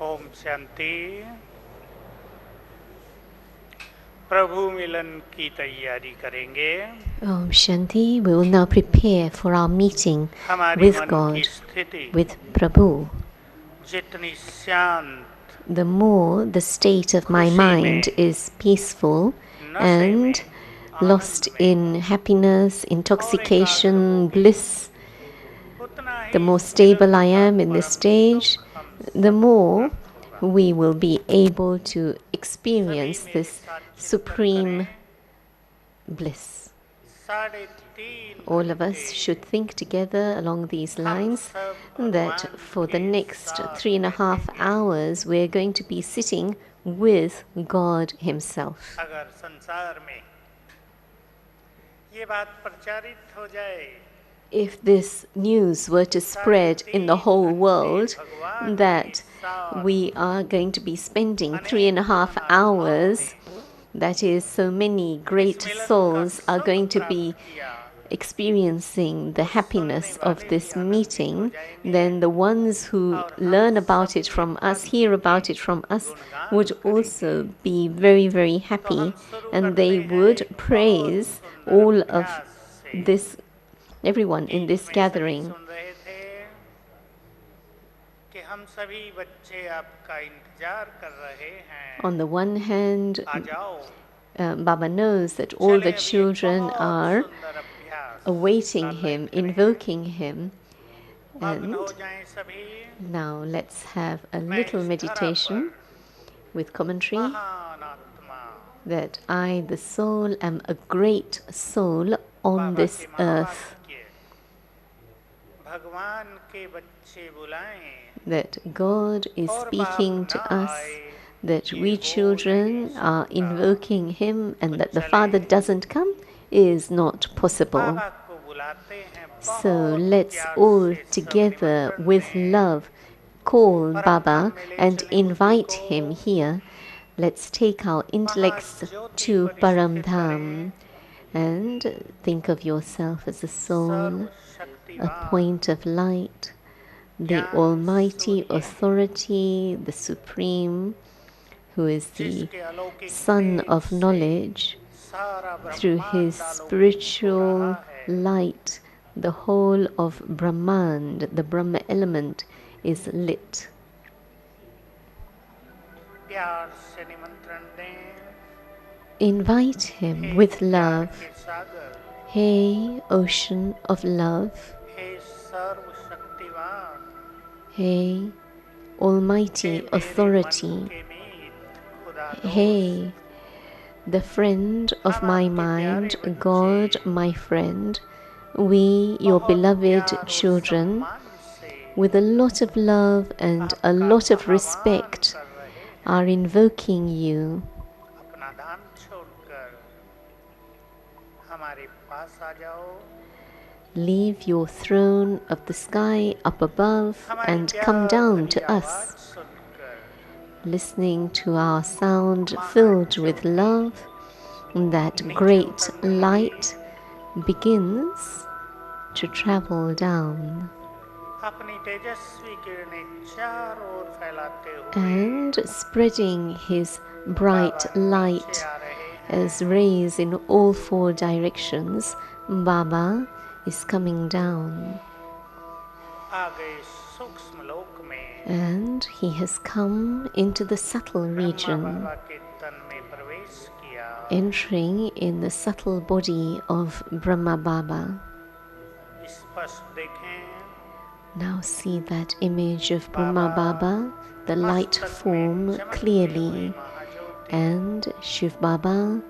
ओम शांति। प्रभु मिलन की तैयारी करेंगे। Om Shanti. We will now prepare for our meeting हमारी with मन की God, स्थिति with Prabhu. जितनी शांत, The more the state of my खुशी mind में, is peaceful नशे में, and lost आनंद में in happiness, और एकाग्र intoxication, होगी, bliss, उतना the ही more स्थिर stable I तथा am in this परम stage, सुख हम the सबको more प्राप्त होगा। we will be able to सभी experience मेरे this साथ चिंतन supreme करें। bliss. 3:30 All of घंटे us should think together along these हम lines सब that भगवान for the के next साथ 3.5 बैठेंगे। hours we're going to be sitting with God Himself. अगर संसार में ये बात प्रचारित हो जाए, If this news were to spread in the 3.5 whole घंटे world भगवान के that साथ we are going to be spending अनेक 3.5 महान आत्माओं hours, ने that is, so many इस great मिलन का souls are सुख going to प्राप्त be किया, experiencing the तो सुनने happiness of वाले भी this आनंदित हो meeting, जाएंगे then the ones who और हम learn about सब it भी from us, भक्ति hear के about it from us, गुणगान would करेंगे। also be very, very तो हम happy, शुरू and करते they हैं would एक बहुत praise सुंदर all of अभ्यास से। this, everyone in गीत this में सभी gathering. सुन रहे थे कि हम सभी बच्चे आपका इंतजार कर रहे हैं, On the one hand, आ जाओ। Baba knows that all the चले अभी एक children बहुत are सुंदर अभ्यास awaiting him, स्टारलाइट करें। invoking him. मग्न हो And जाएं सभी। now let's have a मैं little इस धरा पर meditation with commentary महान आत्मा that I, the soul, am a great soul on Baba this के earth, महावाक्य भगवान के बच्चे बुलाएं that God is और बाप speaking ना to us, आए, that ये we हो नहीं children are सकता। invoking him, तो and that the Father चलें doesn't come is not possible. बाबा को बुलाते हैं, So बहुत let's प्यार all से सब together निमंत्रण with दें। love call परम Baba धाम में ले and चलें बुद्धि invite को, him here. Let's take our intellects Mahajyoti to पर Param स्थिर Dham करें। and think of yourself as a soul, a सर्वशक्तिवान point of light, the ज्ञान Almighty शून्य, Authority, the Supreme, who is the जिसके अलौकिक Sun तेज of से knowledge. सारा Through his ब्रह्मांड आलोकित हो रहा spiritual है। light, the whole of Brahmand, the Brahma element, is lit. प्यार से निमंत्रण दें। Invite him हे with प्यार love. के सागर, Hey, ocean of love. हे सर्वशक्तिवान, Hey, हे Almighty मेरे मन Authority. के मीत खुदा दोस्त, Hey, the friend of हम my आपके प्यारे mind, बच्चे God, my friend, we, your बहुत beloved प्यार और children, सम्मान से with a lot of love and a आपका lot of आह्वान respect, कर रहे are हैं। invoking you. अपना धाम छोड़कर हमारे पास आ जाओ। Leave your throne of the sky up above हमारी and come प्यार down भरी to आवाज us, सुनकर listening to our sound filled with Mahajyoti love. That नीचे great उतरने लगी। light begins to travel down, अपनी तेजस्वी किरणें चारों ओर फैलाते हुए and spreading his bright बाबा नीचे light आ रहे as हैं। rays in all four directions, Baba is coming down. आ गए सूक्ष्म लोक में। And he has come into the subtle Brahma region, बाबा के तन में प्रवेश किया। entering in the subtle body of Brahma Baba. स्पष्ट देखें, Now see that image of Brahma Baba Baba, the light मस्तक form, में चमकते हुए clearly, Mahajyoti, and Shiv Baba,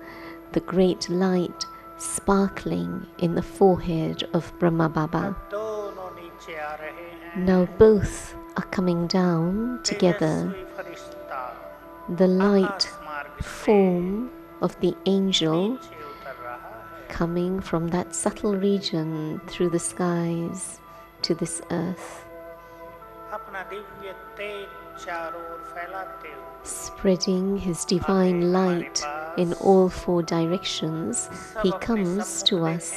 the great light sparkling in the forehead of Brahma Baba. अब दोनों नीचे आ रहे हैं। Now both are coming down together. Tejashwi Firishta The light आकाश मार्ग से form of the angel नीचे उतर रहा है। coming from that subtle region through the skies to this earth, अपना दिव्य तेज चारों ओर फैलाते हुए spreading his divine light in all four directions. He comes to us.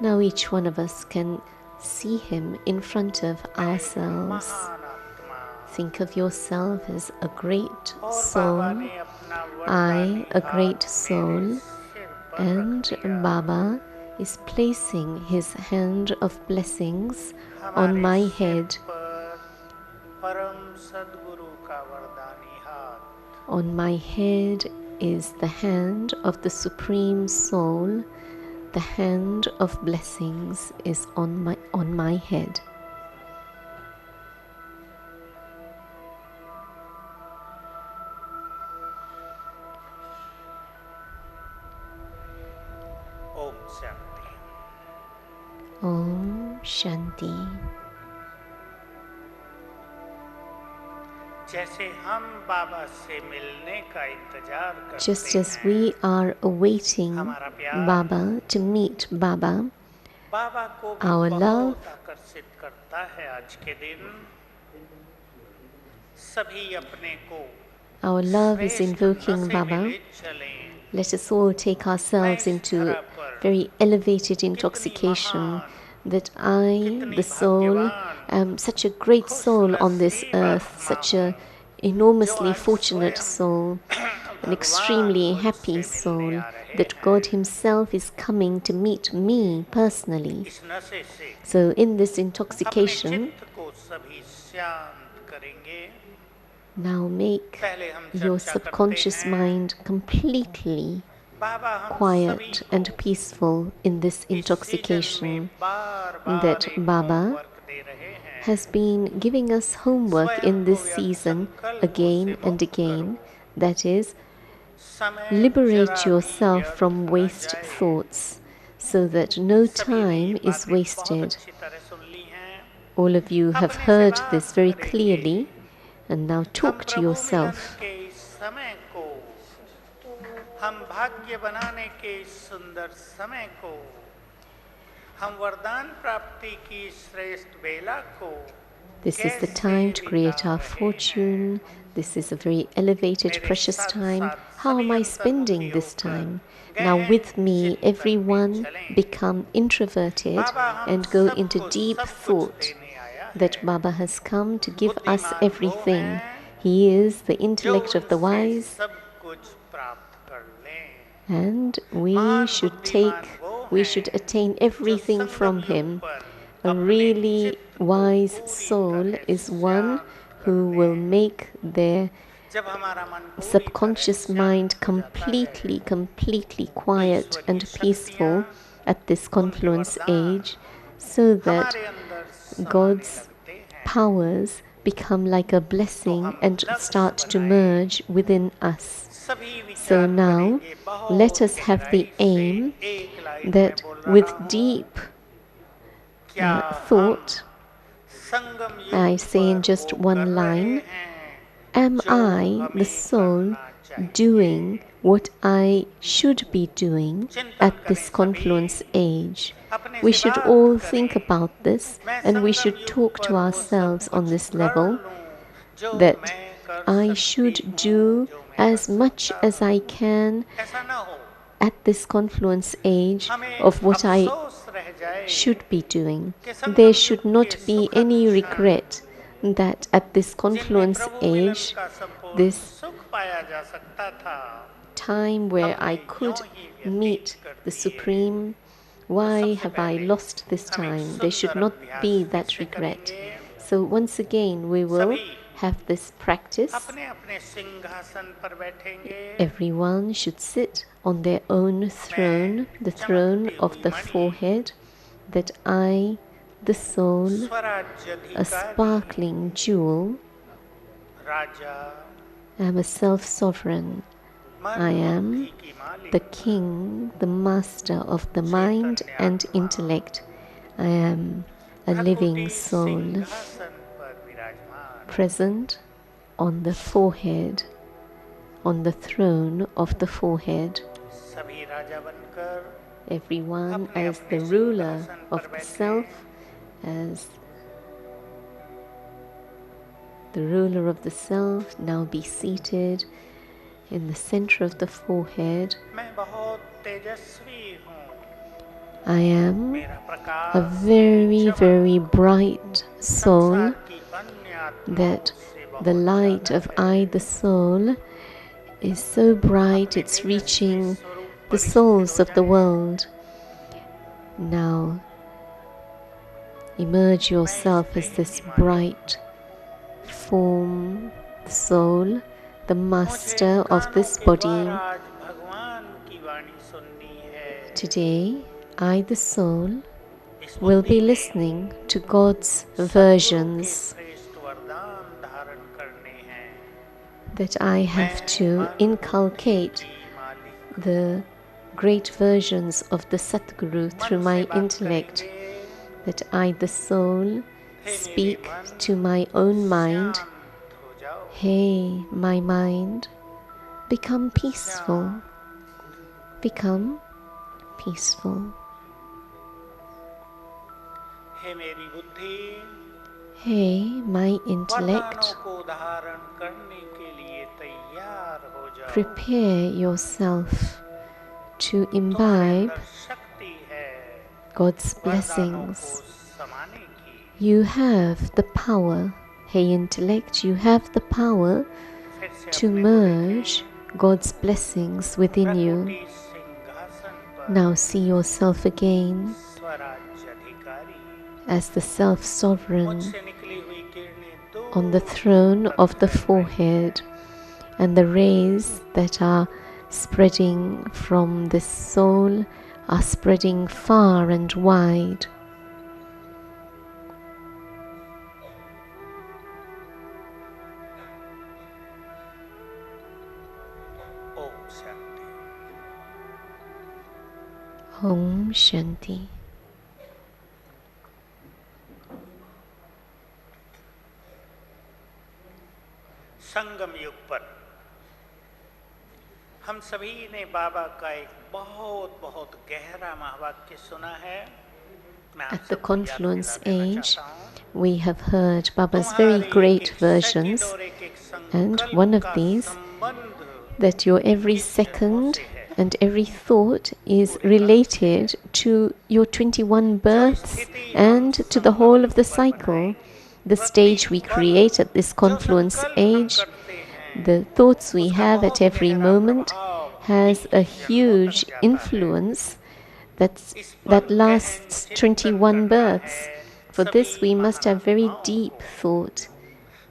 Now each one of us can see him in front of ourselves. Think of yourself as a great और बाबा soul, ने अपना I, वरदानी a great हाथ soul, मेरे सिर पर and रख दिया। Baba is placing his hand of blessings on हमारे my सिर head. पर परम सद्गुरु का वरदानी हाथ। On my head is the hand of the Supreme Soul. The hand of blessings is on my head. Om Shanti. Om Shanti. जैसे हम बाबा से मिलने का इंतजार करते Just as हैं, we are awaiting हमारा प्यार Baba to meet Baba, बाबा को भी our बहुत love आकर्षित करता है। आज के दिन सभी अपने को our love is श्रेष्ठ invoking नशे में Baba. ले चलें। Let us all take ourselves into very elevated intoxication that I, the soul, am such a great soul on this earth, such a enormously fortunate soul, an extremely happy soul, that God Himself is coming to meet me personally. इस नशे से So in this अपने intoxication, चित्त को सभी शांत करेंगे। now make पहले हम your चर्चा subconscious करते हैं, mind completely बाबा हम quiet सभी and को peaceful in this इस सीजन में intoxication बार-बार that एक Baba होमवर्क दे रहे हैं। has been giving us homework स्वयं in को this व्यर्थ season संकल्पों से again and मुक्त again. करो। That is, समय liberate जरा भी yourself व्यर्थ from न waste जाए। thoughts so that no सभी ने ये time is बातें बहुत wasted. अच्छी तरह सुन ली हैं। All of you have अपने से heard this बात very करेंगे। clearly, and now हम talk to Prabhu Milan yourself. के इस समय को, हम भाग्य बनाने के इस सुंदर समय को, हम वरदान प्राप्ति की श्रेष्ठ बेला को This is the कैसे time to create बिता our रहे हैं। fortune. This is a very elevated, मेरे precious साथ time. साथ How am सभी I अंतर्मुखी spending this होकर time? Now, गहन with me, चिंतन में everyone चलें। become introverted बाबा हम and go into सबको deep सब कुछ thought देने आया that है। Baba has come to give us बुद्धिमान वो everything. हैं He is the जो intellect of the उनसे wise, सब कुछ प्राप्त कर लें। and we महान should बुद्धिमान वो हैं attain जो everything संगम from युग him. पर A अपने really चित्त को wise पूरी soul तरह is one शांत कर who will लें। make their जब हमारा मन पूरी तरह subconscious mind शांत हो जाता है, completely quiet ईश्वरीय and peaceful शक्तियाँ, at this उनके confluence वरदान age, so that हमारे अंदर समाने God's लगते हैं। powers become like a तो blessing हम and लक्ष्य start to बनाएं। merge within us. सभी So विचार now, करेंगे। let बहुत us have the गहराई से aim एक लाइन that में बोल रहा with हूँ, deep क्या thought, हम संगम I युग say in पर just वो one कर line, रहे हैं am जो I, the हमें soul, करना चाहिए। doing what I should be doing चिंतन at this करें confluence सभी, age? अपने We से should बात all करें। think about this, मैं and we संगम should युग talk पर to वो सब ourselves on कुछ this कर level, लूं जो that मैं कर I सकती should हूँ, do जो मैं कर as much सकता as I हूँ। can ऐसा ना हो at this confluence age हमें of what I अफसोस रह जाए should be doing. कि There संगम should युग not के be सुखद any क्षण regret that at this जिनमें confluence प्रभु मिलन age, का संपूर्ण this सुख पाया जा सकता था, time where I हमने could यूं ही व्यतीत meet कर the दिए। Supreme, तो why सबसे have I पहले lost this हम एक time? There should सुंदर not अभ्यास be फिर that से regret. करेंगे। So once again, we will सभी have this practice. अपने अपने सिंहासन पर बैठेंगे। Everyone should sit on their own throne, the throne चमकती of हुई the Mani, forehead, that I, the soul, a स्वराज्याधिकारी, sparkling jewel, Raja, am a self-sovereign. मन I am बुद्धि की मालिक, the king, the master of the mind Chaitanya and आत्मा, intellect. I am a living भ्रकुटी soul, सिंहासन पर विराजमान। present on the forehead, on the throne of the forehead. सभी राजा बनकर Everyone अपने as अपने the ruler सिंहासन of पर the बैठे। self, as the ruler of the self, now be seated in the center of the forehead. मैं बहुत तेजस्वी हूँ। I am मेरा a प्रकाश, very, मेरी चमक very bright soul. संसार की that the light of I, the soul, is so bright it's reaching the souls of the world. Now, emerge yourself as this bright form, the soul, the master of this body. Today, I, the soul, will be listening to God's versions that I have to inculcate the great versions of the Satguru through my intellect, that I, the soul, speak to my own mind. Hey, my mind, become peaceful. Become peaceful. Hey, my intellect, prepare yourself to imbibe God's blessings. You have the power, hey intellect, you have the power to merge God's blessings within you. Now see yourself again as the self-sovereign on the throne of the forehead, and the rays that are spreading from the soul are spreading far and wide. Om Shanti. संगम युग पर हम सभी ने बाबा का एक बहुत गहरा महावाक्य सुना है। At the confluence age, we have heard Baba's very great versions, and one of these, that your every second and every thought is related to your 21 births and to the whole of the cycle. The stage we create at this confluence age, the thoughts we have at every moment, has a huge influence that lasts 21 births. For this we must have very deep thought.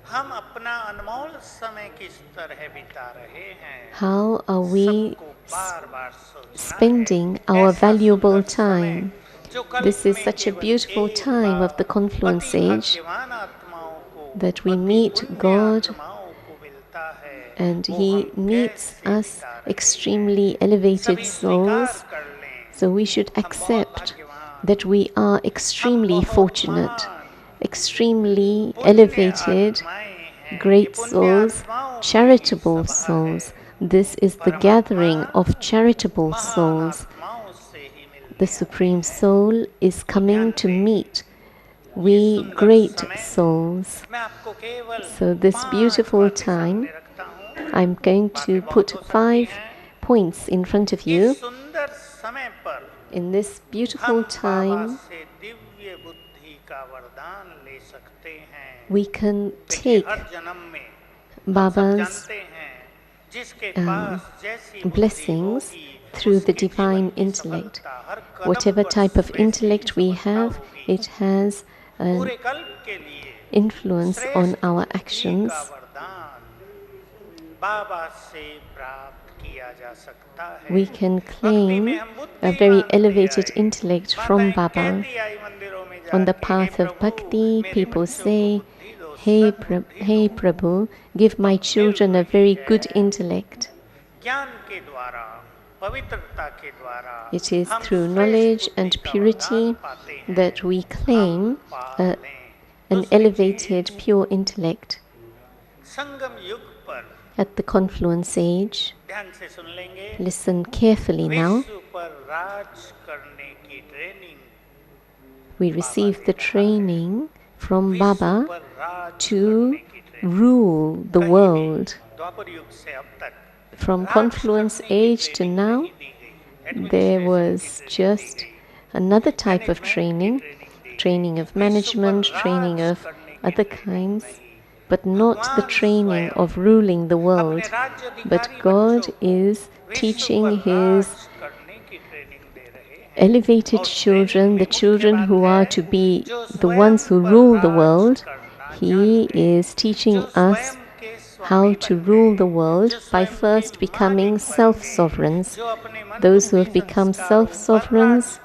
How are we spending our valuable time? This is such a beautiful time of the confluence age, that we meet God and He meets us extremely elevated souls. So we should accept that we are extremely fortunate, extremely elevated, great souls, charitable souls. This is the gathering of charitable souls. The Supreme Soul is coming to meet we great souls. So this beautiful time, I'm going to put 5 points in front of you. In this beautiful time, we can take Baba's blessings through the divine intellect. Whatever type of intellect we have, it has an influence on our actions. We can claim a very elevated intellect from Baba. On the path of bhakti, people say, Hey Prabhu, give my children a very good intellect. It is through knowledge and purity that we claim an elevated, pure intellect. At the confluence age, listen carefully now. We receive the training from Baba to rule the world. From confluence age to now, there was just another type of training of management, training of other kinds, but not the training of ruling the world. But God is teaching His elevated children, the children who are to be the ones who rule the world. He is teaching us how to rule the world by first becoming self-sovereigns. Those who have become self-sovereigns,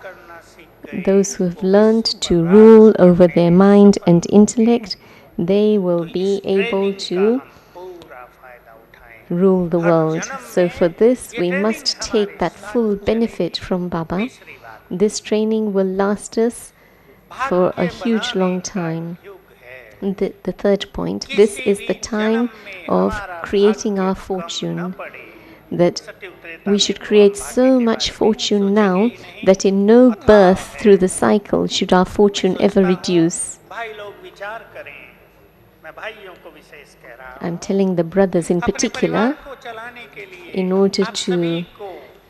those who have learned to rule over their mind and intellect, they will be able to rule the world. So for this, we must take that full benefit from Baba. This training will last us for a huge long time. The third point, this is the time of creating our fortune, that we should create so much fortune now that in no birth through the cycle should our fortune ever reduce. I'm telling the brothers in particular, in order to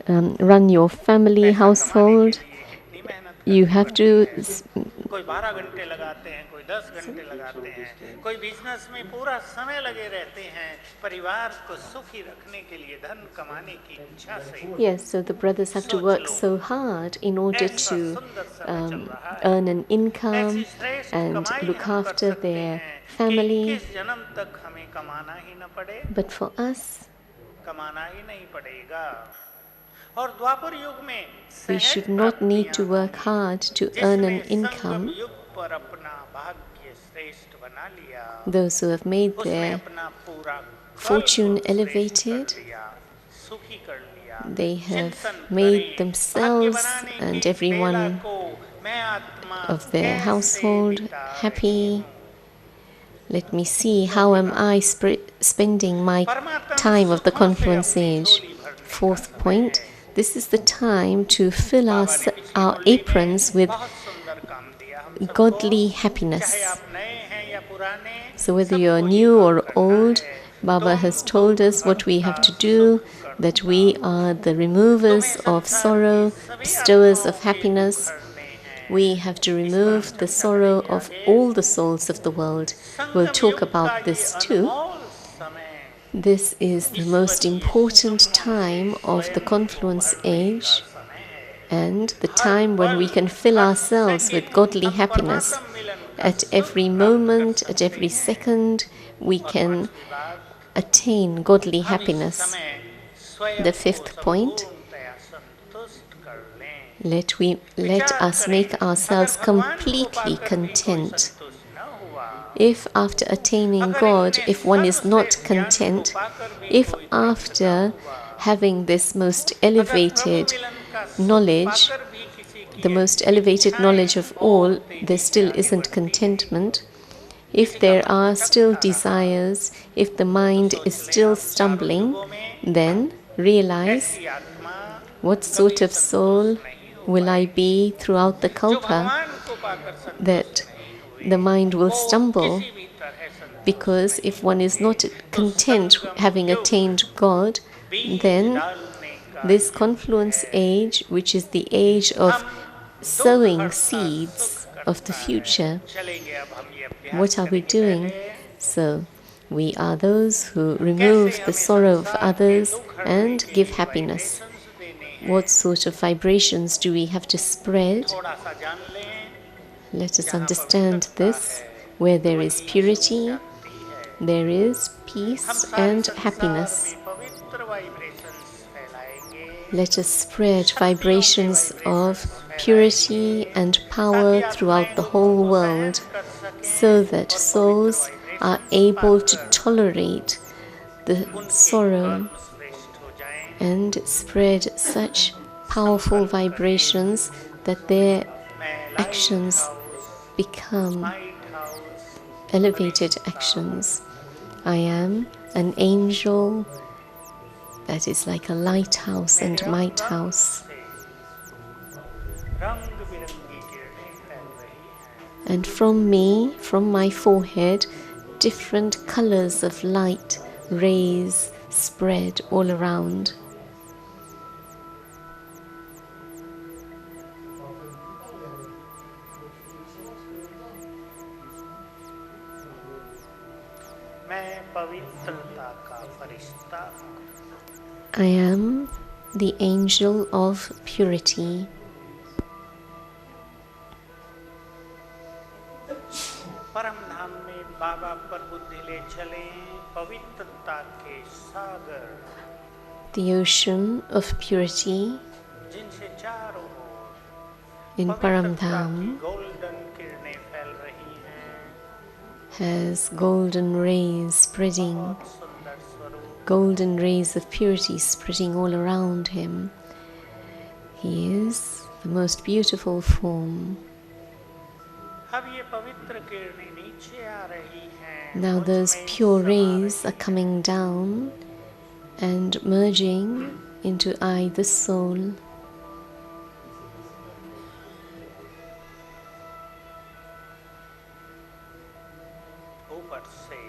run your family household, you have to कोई 12 घंटे लगाते हैं, कोई 10 घंटे लगाते हैं, कोई business में पूरा समय लगे रहते हैं परिवार को सुखी रखने के लिए, धन कमाने की इच्छा से. Yes, so the brothers have to work so hard in order to earn an income and look after their family. But for us, we should not need to work hard to earn an income. Those who have made their fortune elevated, they have made themselves and everyone of their household happy. Let me see, how am I spending my time of the confluence age? Fourth point, this is the time to fill our aprons with godly happiness. So whether you're new or old, Baba has told us what we have to do, that we are the removers of sorrow, bestowers of happiness. We have to remove the sorrow of all the souls of the world. We'll talk about this too. This is the most important time of the confluence age, and the time when we can fill ourselves with godly happiness. At every moment, at every second, we can attain godly happiness. The fifth point, let us make ourselves completely content. If after attaining God, if one is not content, if after having this most elevated knowledge, the most elevated knowledge of all, there still isn't contentment, if there are still desires, if the mind is still stumbling, then realize, what sort of soul will I be throughout the kalpa, that the mind will stumble, because if one is not content having attained God, then this confluence age, which is the age of sowing seeds of the future, what are we doing? So we are those who remove the sorrow of others and give happiness. What sort of vibrations do we have to spread? Let us understand this. Where there is purity, there is peace and happiness. Let us spread vibrations of purity and power throughout the whole world, so that souls are able to tolerate the sorrow and spread such powerful vibrations that their actions become elevated actions. I am an angel that is like a lighthouse and might house. And from me, from my forehead, different colors of light, rays spread all around. मैं पवित्रता का फरिश्ता हूँ। I am the angel of purity. परम धाम में बाबा पर बुद्धि ले चले पवित्रता के सागर, The ocean of purity जिनसे चारों ओर in पवित्रता की Paramdham गोल्डन किरणें फैल रही हैं। has golden rays spreading, बहुत सुंदर स्वरूप, golden rays of purity spreading all around him. He is the most beautiful form. अब ये पवित्र किरणें नीचे आ रही हैं। Now मुझ those में pure समा rays रही are coming down and merging into I, the soul. ऊपर से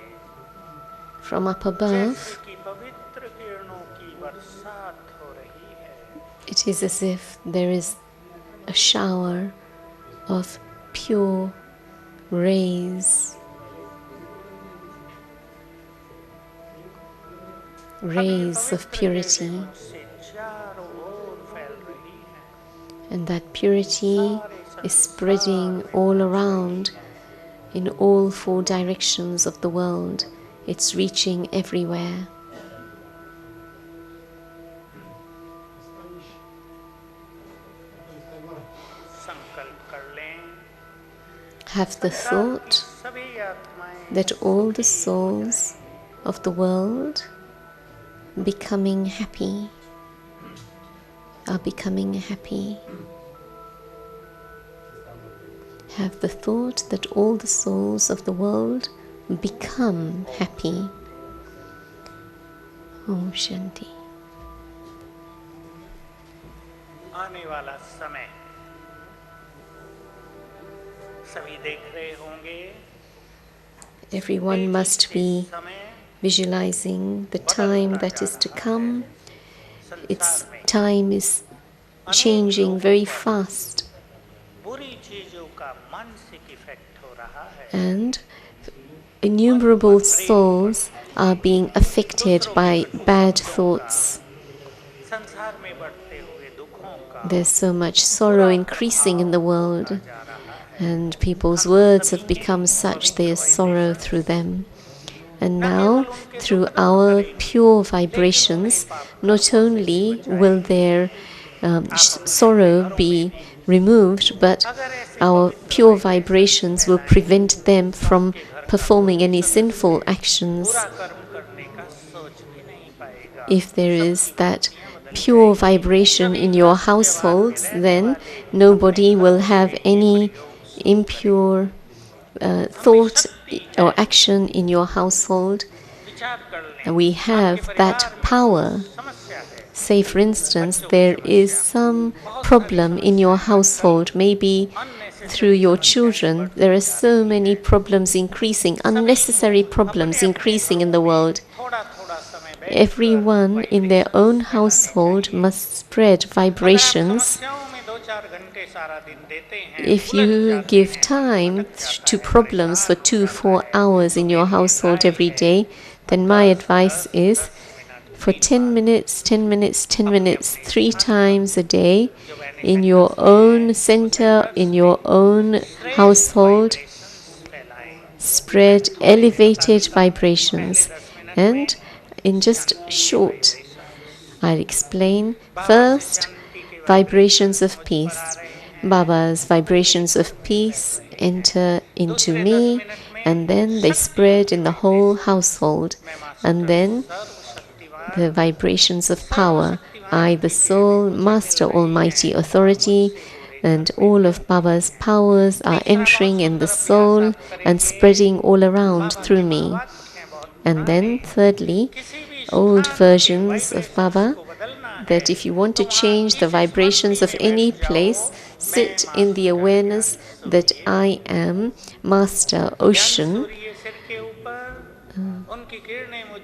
From up जैसे above, कि पवित्र किरणों की बरसात हो रही है। it is as if there is a shower of pure rays, अब ये rays of पवित्र purity, किरणें मुझसे चारों ओर फैल रही हैं। and that purity सारे is spreading संसार में all पहुंच around रही हैं। in all four directions of the world. It's reaching everywhere. संकल्प कर लें Have the संसार की thought सभी आत्माएं that all the सुखी हो souls जाएं। of the world becoming happy are becoming happy. Have the thought that all the souls of the world become happy. Om Shanti. आने वाला समय सभी देख रहे होंगे। Everyone must be समय visualizing the time that is to come. Its time is changing very fast, बुरी चीजों का मानसिक इफेक्ट हो रहा है। and innumerable souls are being affected by bad thoughts. संसार में बढ़ते हुए दुखों का There's so much sorrow increasing in the world, जा रहा है। and people's words have become such there's sorrow through them. And now, through our pure vibrations, not only will their sorrow be removed, but our pure vibrations will prevent them from performing any sinful actions. बुरा कर्म करने का सोच भी नहीं पाएगा। If there is that pure vibration in your households, then nobody will have any impure thought or action in your household. विचार कर लें। And we have that power. समस्या है। Say, for instance, there is some problem in your household, maybe through your children. There are so many problems increasing, unnecessary problems increasing in the world. थोड़ा थोड़ा समय बैठ Everyone in their own household must spread vibrations. समस्याओं में 2-4 घंटे सारा दिन देते हैं। If you give time to problems for 2-4 hours in your household every day, then my advice is for 10 minutes, 10 minutes, 10 minutes, 3 times a day, in your own center, in your own household, spread elevated vibrations. And in just short, I'll explain. First, vibrations of peace. Baba's vibrations of peace enter into me, and then they spread in the whole household. And then the vibrations of power. I, the soul, master almighty authority, and all of Baba's powers are entering in the soul and spreading all around through me. And then thirdly, old versions of Baba, that if you want to change the vibrations of any place, sit in the awareness that I am Master Ocean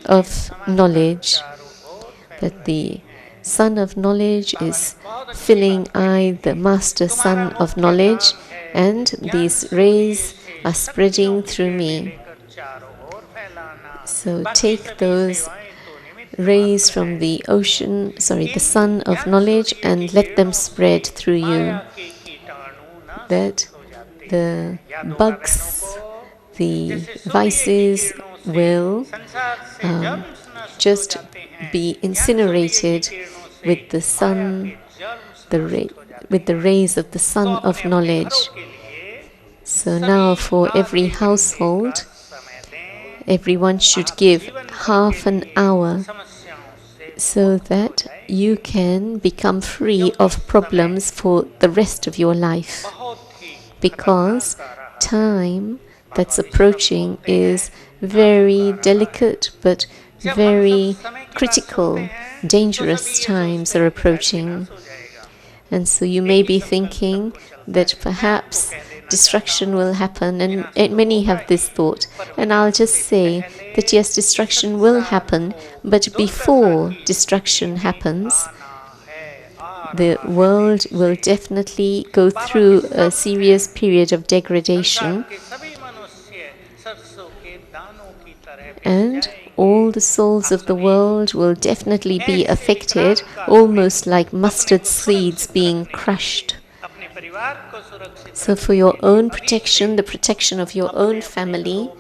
of knowledge, that the Sun of Knowledge is filling I, the Master Sun of Knowledge, and these rays are spreading through me. So take those rays from the ocean, the sun of knowledge, and let them spread through you, that the bugs, the vices will just be incinerated with the sun, with the rays of the sun of knowledge. So now for every household, everyone should give half an hour so that you can become free of problems for the rest of your life. Because time that's approaching is very delicate but very critical, dangerous times are approaching. And so you may be thinking that perhaps destruction will happen, and many have this thought. And I'll just say that yes, destruction will happen, but before destruction happens, the world will definitely go through a serious period of degradation, and all the souls of the world will definitely be affected, almost like mustard seeds being crushed. So for your own protection, the protection of your own family,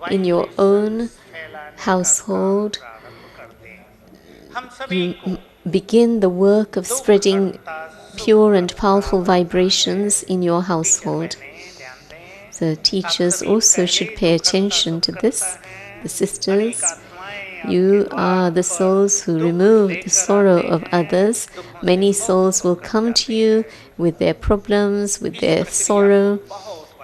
in your own household, you begin the work of spreading pure and powerful vibrations in your household. The teachers also should pay attention to this. The sisters, you are the souls who remove the sorrow of others. Many souls will come to you with their problems, with their sorrow,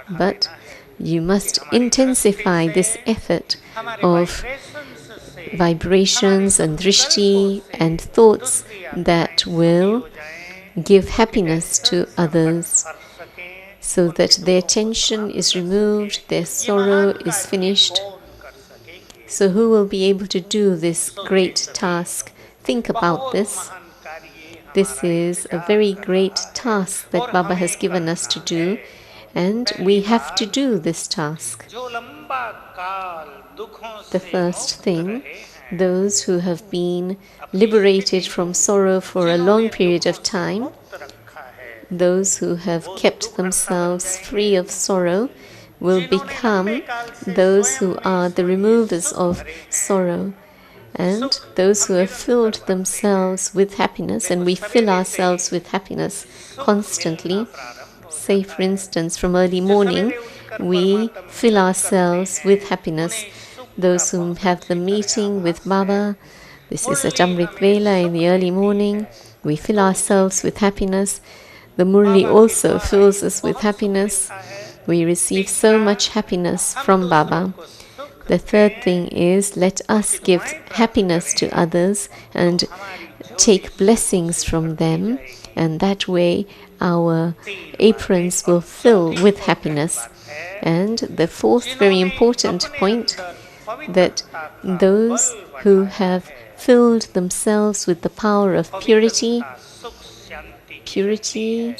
but you must intensify this effort of vibrations and drishti and thoughts that will give happiness to others, so that their tension is removed, their sorrow is finished. So who will be able to do this great task? Think about this. This is a very great task that Baba has given us to do, and we have to do this task. The first thing, those who have been liberated from sorrow for a long period of time, those who have kept themselves free of sorrow, will become those who are the removers of sorrow, and those who have filled themselves with happiness, and we fill ourselves with happiness constantly. Say, for instance, from early morning, we fill ourselves with happiness. Those who have the meeting with Baba, this is at Amrit Vela in the early morning, we fill ourselves with happiness. The Murli also fills us with happiness. We receive so much happiness from Baba. The third thing is, let us give happiness to others and take blessings from them, and that way our aprons will fill with happiness. And the fourth very important point, that those who have filled themselves with the power of purity, purity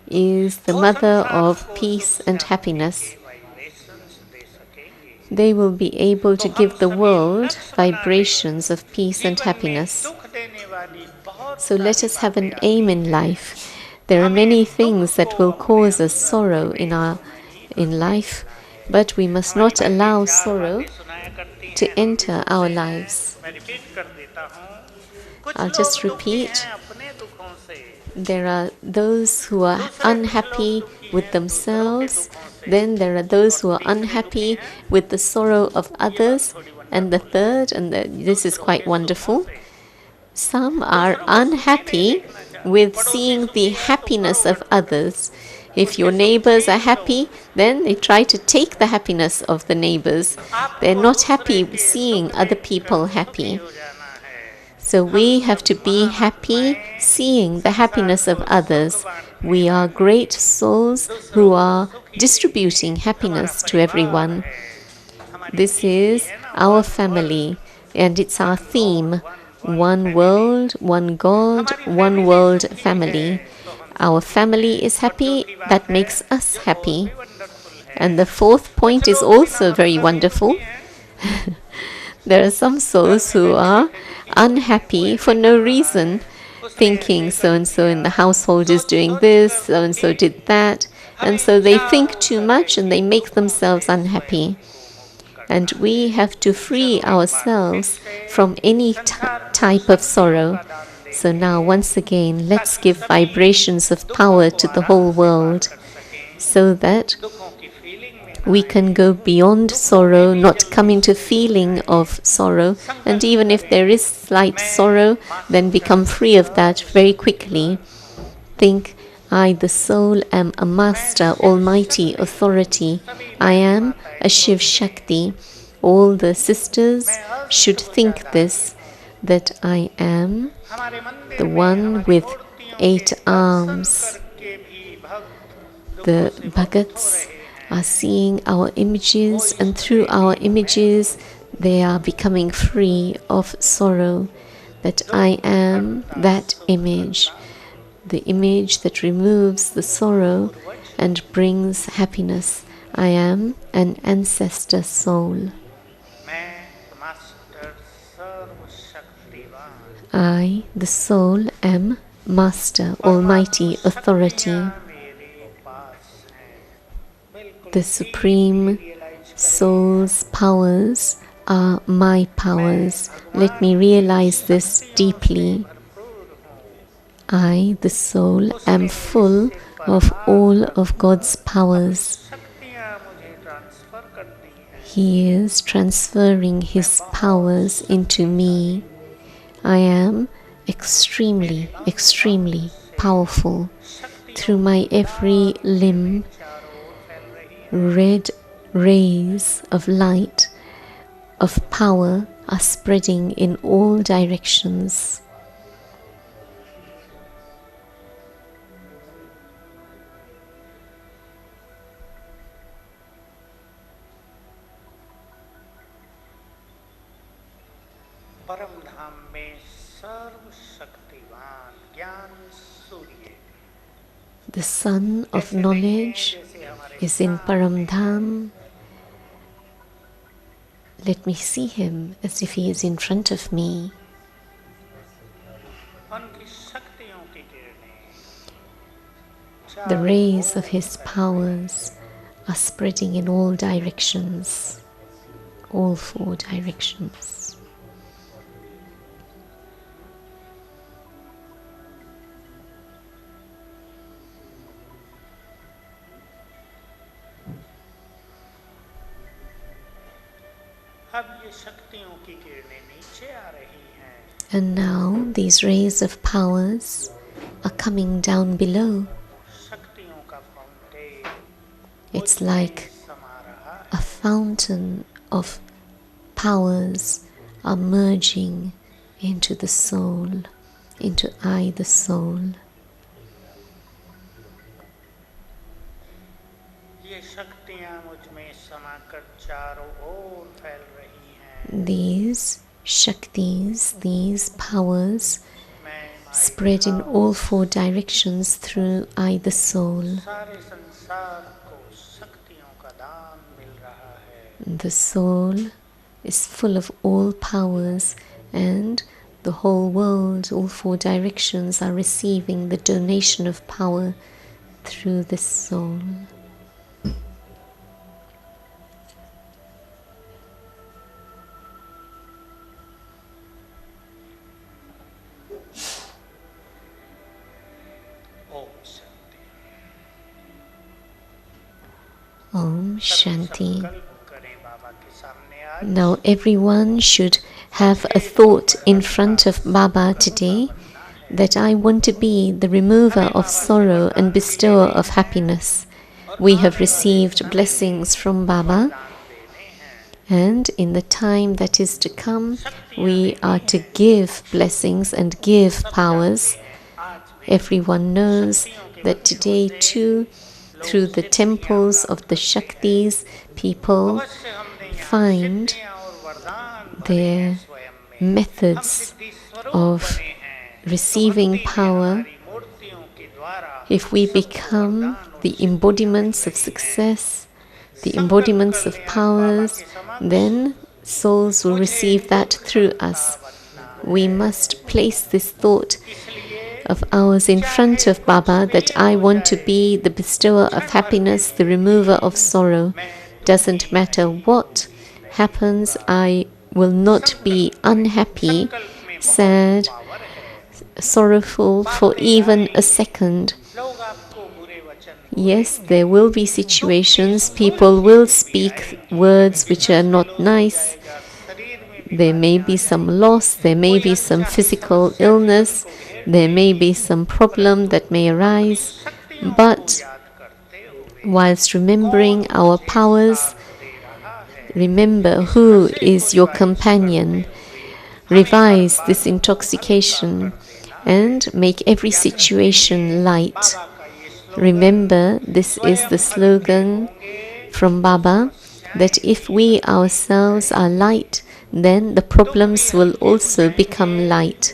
is the mother of peace and happiness. They will be able to give the world vibrations of peace and happiness. So let us have an aim in life. There are many things that will cause us sorrow in life, but we must not allow sorrow to enter our lives. I'll just repeat. There are those who are unhappy with themselves, then there are those who are unhappy with the sorrow of others, and the third, and this is quite wonderful, some are unhappy with seeing the happiness of others. If your neighbors are happy, then they try to take the happiness of the neighbors. They're not happy seeing other people happy. So we have to be happy seeing the happiness of others. We are great souls who are distributing happiness to everyone. This is our family, and it's our theme. One world, one God, one world family. Our family is happy, that makes us happy. And the fourth point is also very wonderful. There are some souls who are unhappy for no reason, thinking so and so in the household is doing this, so and so did that, and so they think too much and they make themselves unhappy. And we have to free ourselves from any type of sorrow. So now, once again, let's give vibrations of power to the whole world so that we can go beyond sorrow, not come into feeling of sorrow, and even if there is slight sorrow, then become free of that very quickly. Think, I, the soul, am a master, almighty authority. I am a Shiv Shakti. All the sisters should think this, that I am the one with 8 arms. The Bhagats are seeing our images, and through our images they are becoming free of sorrow, that I am that image, the image that removes the sorrow and brings happiness. I am an ancestor soul. I, the soul, am master, almighty authority. The Supreme Soul's powers are my powers. Let me realize this deeply. I, the soul, am full of all of God's powers. He is transferring His powers into me. I am extremely, extremely powerful. Through my every limb, red rays of light, of power are spreading in all directions. The sun of knowledge is in Paramdham. Let me see him as if he is in front of me. The rays of his powers are spreading in all directions, all 4 directions. And now these rays of powers are coming down below. It's like a fountain of powers are merging into the soul, into I, the soul. These Shaktis, these powers, spread in all 4 directions through I, the soul. The soul is full of all powers, and the whole world, all 4 directions, are receiving the donation of power through this soul. Om Shanti. Now everyone should have a thought in front of Baba today that I want to be the remover of sorrow and bestower of happiness. We have received blessings from Baba, and in the time that is to come, we are to give blessings and give powers. Everyone knows that today too, through the temples of the Shaktis, people find their methods of receiving power. If we become the embodiments of success, the embodiments of powers, then souls will receive that through us. We must place this thought of ours in front of Baba, that I want to be the bestower of happiness, the remover of sorrow. Doesn't matter what happens, I will not be unhappy, sad, sorrowful for even a second. Yes, there will be situations, people will speak words which are not nice. There may be some loss, there may be some physical illness, there may be some problem that may arise, but whilst remembering our powers, remember who is your companion. Revise this intoxication and make every situation light. Remember, this is the slogan from Baba, that if we ourselves are light, then the problems will also become light.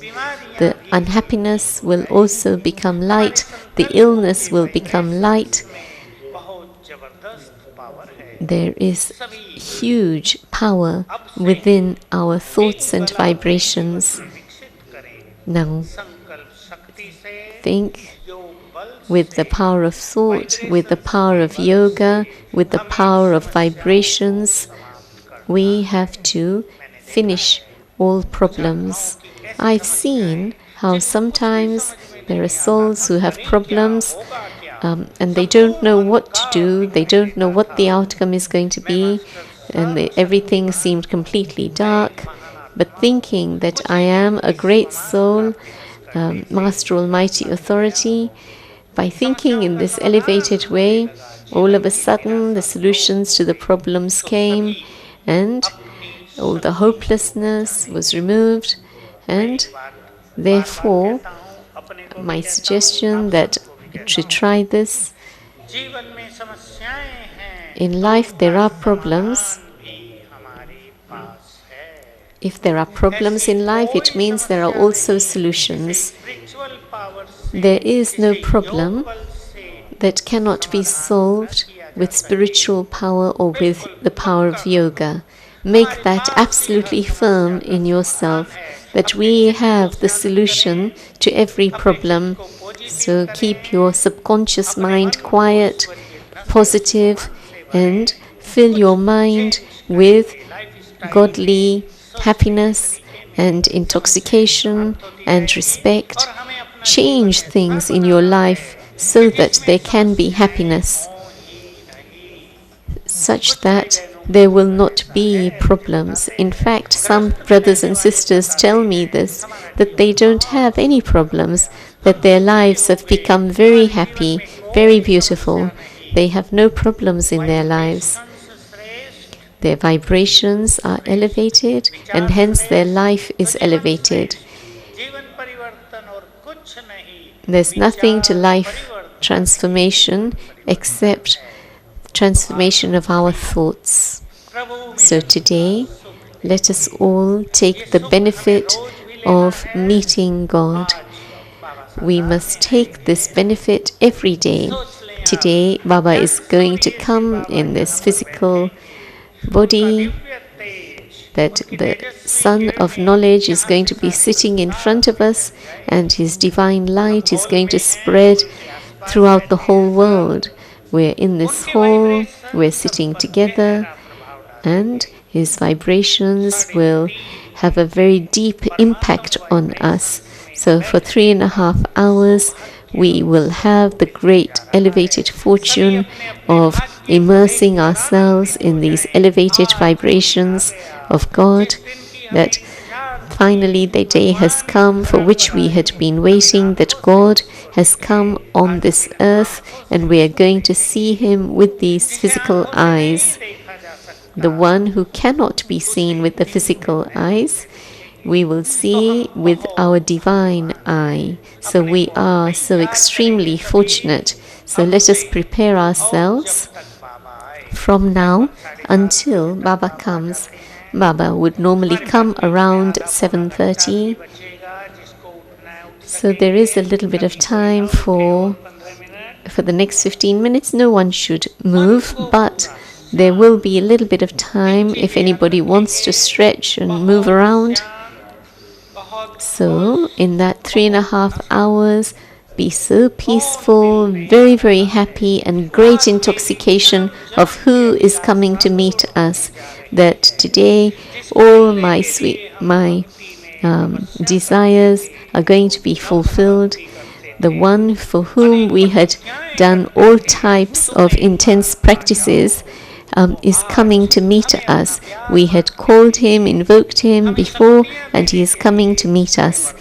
The unhappiness will also become light. The illness will become light. There is huge power within our thoughts and vibrations. Now, think with the power of thought, with the power of yoga, with the power of vibrations. We have to finish all problems. I've seen how sometimes there are souls who have problems and they don't know what to do, they don't know what the outcome is going to be, and everything seemed completely dark. But thinking that I am a great soul, Master Almighty Authority, by thinking in this elevated way, all of a sudden the solutions to the problems came, and all the hopelessness was removed. And therefore, my suggestion that to try this. In life there are problems. If there are problems in life, it means there are also solutions. There is no problem that cannot be solved with spiritual power or with the power of yoga. Make that absolutely firm in yourself, that we have the solution to every problem. So keep your subconscious mind quiet, positive, and fill your mind with godly happiness and intoxication and respect. Change things in your life so that there can be happiness, such that there will not be problems. In fact, some brothers and sisters tell me this, that they don't have any problems, that their lives have become very happy, very beautiful. They have no problems in their lives. Their vibrations are elevated, and hence their life is elevated. There's nothing to life transformation except transformation of our thoughts. So today, let us all take the benefit of meeting God. We must take this benefit every day. Today, Baba is going to come in this physical body, that the Sun of Knowledge is going to be sitting in front of us, and His divine light is going to spread throughout the whole world. We're in this hall, we're sitting together, and His vibrations will have a very deep impact on us. So for 3.5 hours, we will have the great elevated fortune of immersing ourselves in these elevated vibrations of God, that finally the day has come for which we had been waiting, that God has come on this earth and we are going to see Him with these physical eyes. The one who cannot be seen with the physical eyes, we will see with our divine eye. So we are so extremely fortunate. So let us prepare ourselves from now until Baba comes. Baba would normally come around 7:30. So there is a little bit of time for the next 15 minutes. No one should move, but there will be a little bit of time if anybody wants to stretch and move around. So, in that 3.5 hours, be so peaceful, very, very happy, and great intoxication of who is coming to meet us. That today, all my desires are going to be fulfilled. The one for whom we had done all types of intense practices is coming to meet us. We had called him, invoked him before, and he is coming to meet us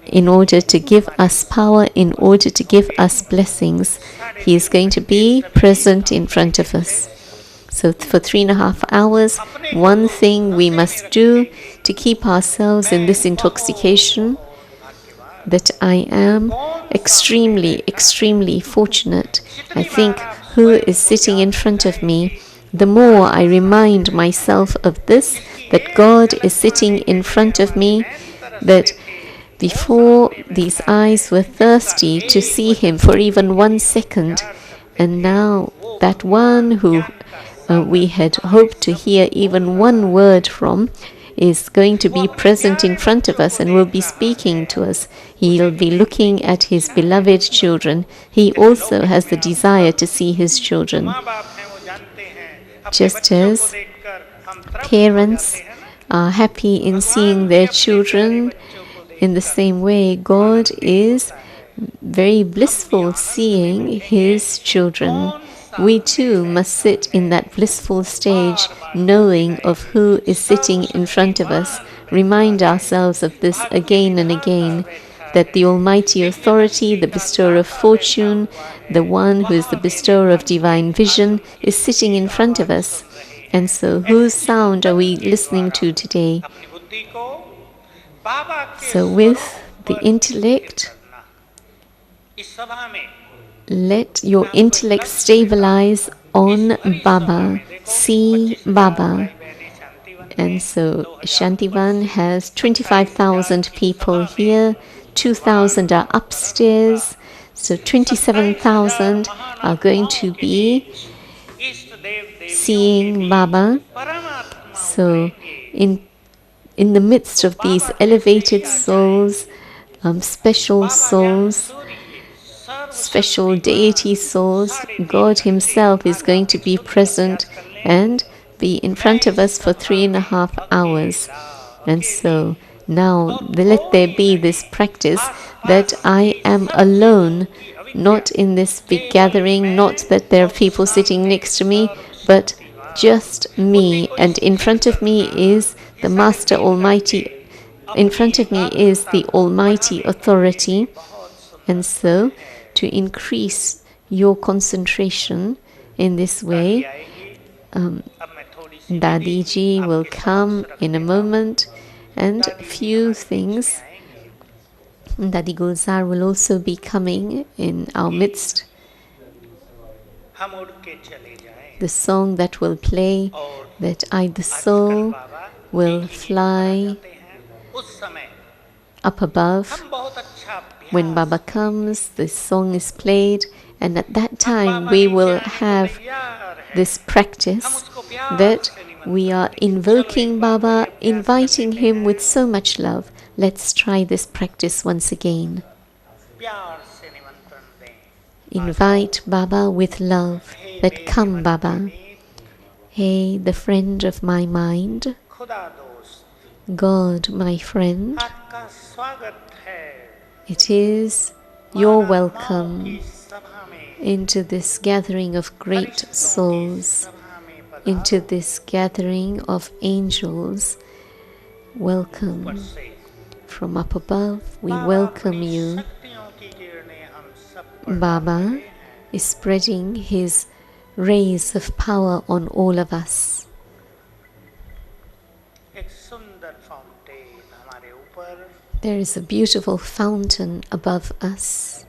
in order to give us power, in order to give us blessings. He is going to be present in front of us. So for 3.5 hours, one thing we must do to keep ourselves in this intoxication, that I am extremely, extremely fortunate. I think who is sitting in front of me, the more I remind myself of this, that God is sitting in front of me, that before these eyes were thirsty to see him for even 1 second, and now that one who we had hoped to hear even one word from is going to be present in front of us and will be speaking to us. He'll be looking at his beloved children. He also has the desire to see his children. Just as parents are happy in seeing their children, in the same way, God is very blissful seeing his children. We too must sit in that blissful stage, knowing of who is sitting in front of us. Remind ourselves of this again and again, that the Almighty Authority, the bestower of fortune, the one who is the bestower of divine vision, is sitting in front of us. And so, whose sound are we listening to today? So, with the intellect, let your intellect stabilize on Baba. See Baba. And so Shantivan has 25,000 people here, 2,000 are upstairs, so 27,000 are going to be seeing Baba. So in the midst of these elevated souls, special souls, special deity souls, God himself is going to be present and be in front of us for 3.5 hours. And so now let there be this practice that I am alone, not in this big gathering, not that there are people sitting next to me, but just me. And in front of me is the Master Almighty. In front of me is the Almighty Authority. And so to increase your concentration in this way, Dadiji will come in a moment, and few things. Dadi Gulzar will also be coming in our midst. The song that will play, that I, the soul, will fly up above. When Baba comes, this song is played, and at that time we will have this practice that we are invoking Baba, inviting him with so much love. Let's try this practice once again. Invite Baba with love, that come Baba. Hey, the friend of my mind, God, my friend, it is your welcome into this gathering of great souls, into this gathering of angels. Welcome. From up above, we welcome you. Baba is spreading his rays of power on all of us. There is a beautiful fountain above us.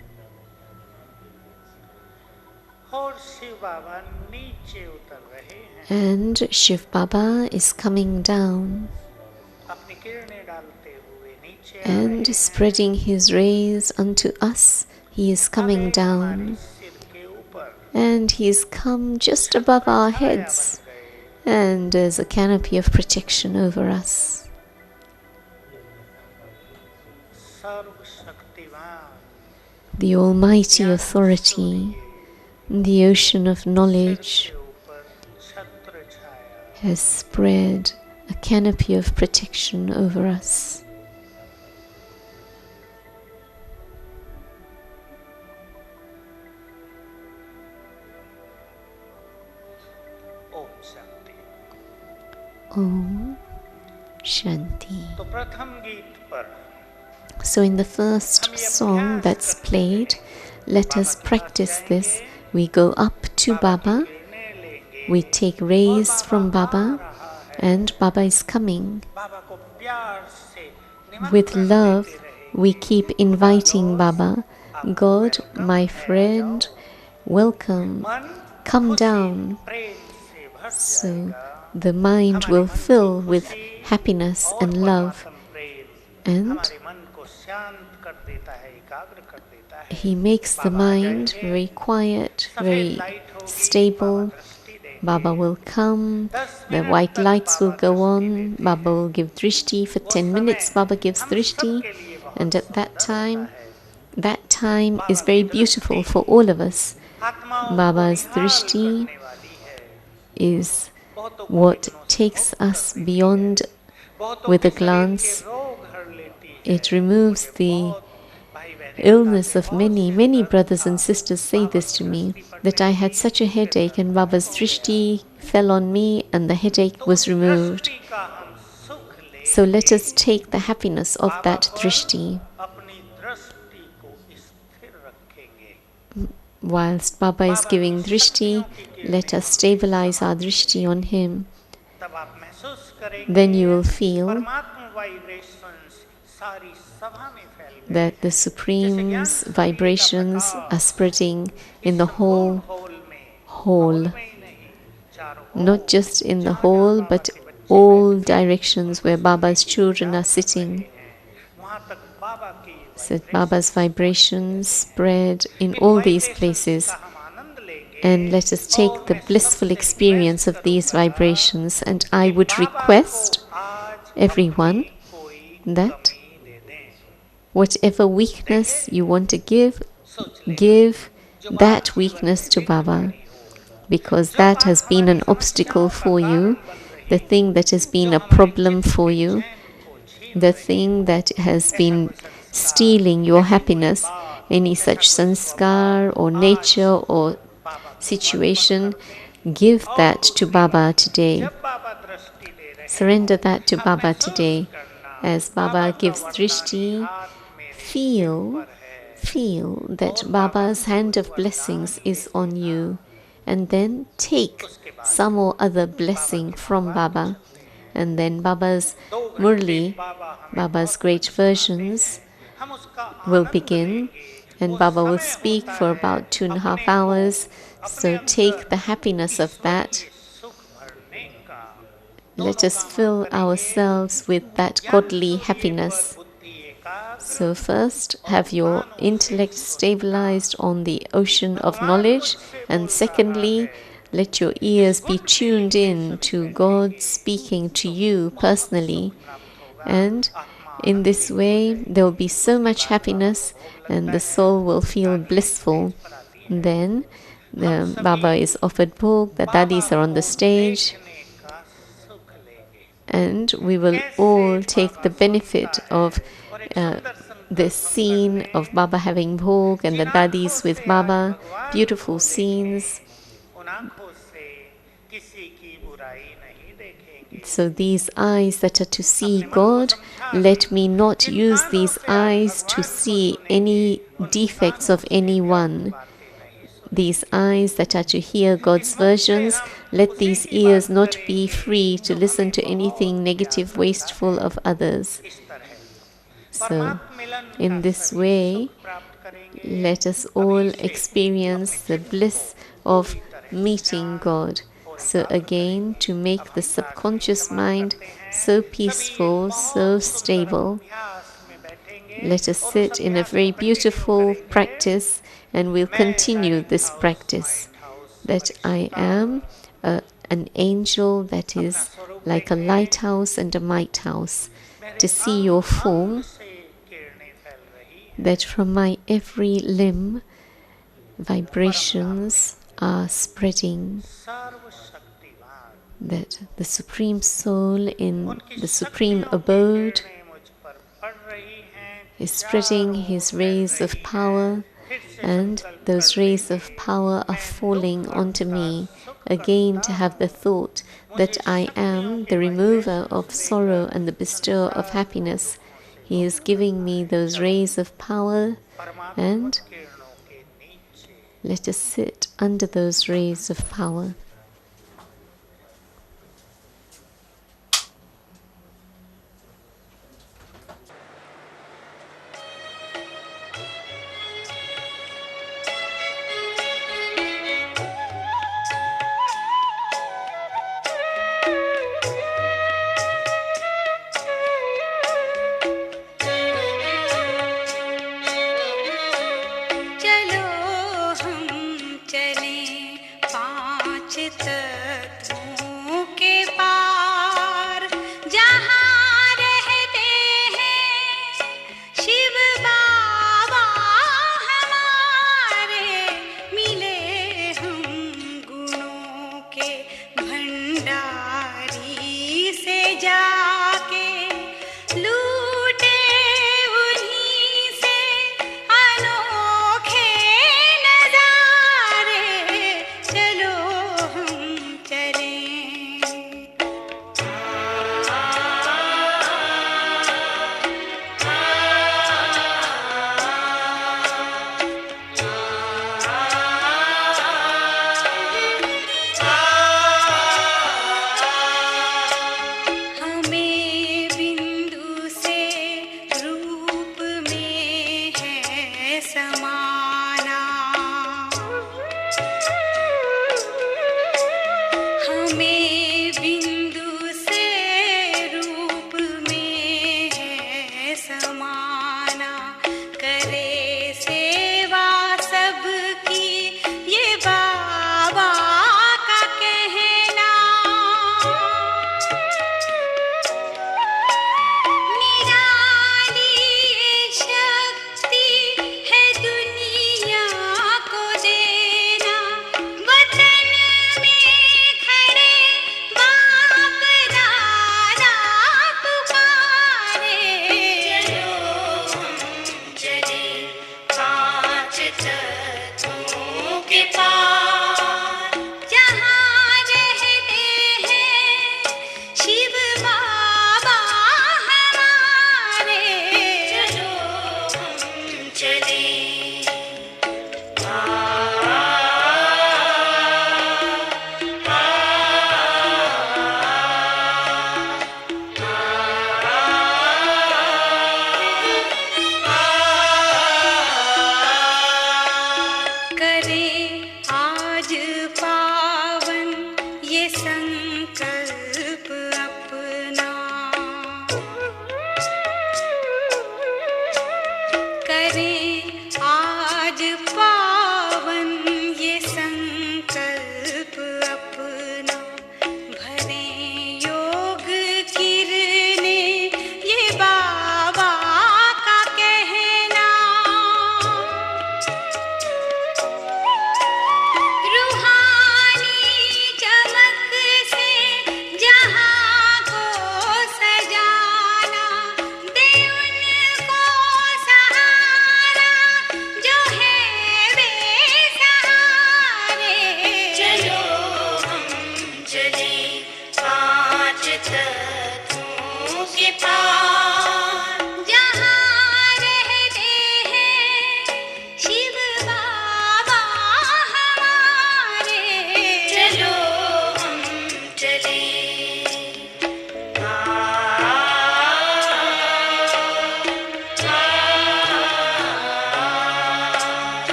And Shiv Baba is coming down and spreading his rays unto us. He is coming down. And He's come just above our heads, and there's a canopy of protection over us. The Almighty Authority, the ocean of knowledge, has spread a canopy of protection over us. Om Shanti. So in the first song that's played, let us practice this. We go up to Baba, we take rays from Baba, and Baba is coming. With love, we keep inviting Baba. God, my friend, welcome, come down. So the mind will fill with happiness and love, and He makes the mind very quiet, very stable. Baba will come, the white lights will go on, Baba will give drishti. For 10 minutes Baba gives drishti, and at that time is very beautiful for all of us. Baba's drishti is what takes us beyond with a glance. It removes the illness of many brothers and sisters say this to me, that I had such a headache and Baba's drishti fell on me and the headache was removed. So let us take the happiness of that drishti. Whilst Baba is giving drishti, let us stabilize our drishti on Him. Then you will feel that the Supreme's vibrations are spreading in the whole hall. Not just in the hall, but all directions where Baba's children are sitting. So Baba's vibrations spread in all these places. And let us take the blissful experience of these vibrations. And I would request everyone that whatever weakness you want to give that weakness to Baba. Because that has been an obstacle for you, the thing that has been a problem for you, the thing that has been stealing your happiness, any such sanskar or nature or situation, give that to Baba today. Surrender that to Baba today. As Baba gives drishti, feel that Baba's hand of blessings is on you, and then take some or other blessing from Baba. And then Baba's Murli, Baba's great versions will begin, and Baba will speak for about 2.5 hours. So take the happiness of that. Let us fill ourselves with that godly happiness. So first, have your intellect stabilized on the ocean of knowledge, and secondly, let your ears be tuned in to God speaking to you personally. And in this way, there will be so much happiness and the soul will feel blissful. Then Baba is offered bhog, the dadis are on the stage, and we will all take the benefit of this scene of Baba having bhog and the dadis with Baba, beautiful scenes. So these eyes that are to see God, let me not use these eyes to see any defects of anyone. These eyes that are to hear God's versions, let these ears not be free to listen to anything negative, wasteful of others. So, in this way, let us all experience the bliss of meeting God. So again, to make the subconscious mind so peaceful, so stable, let us sit in a very beautiful practice, and we'll continue this practice. that I am an angel that is like a lighthouse and a lighthouse, to see your form, that from my every limb vibrations are spreading, that the Supreme Soul in the Supreme Abode is spreading his rays of power, and those rays of power are falling onto me, again to have the thought that I am the remover of sorrow and the bestower of happiness. He is giving me those rays of power, and let us sit under those rays of power.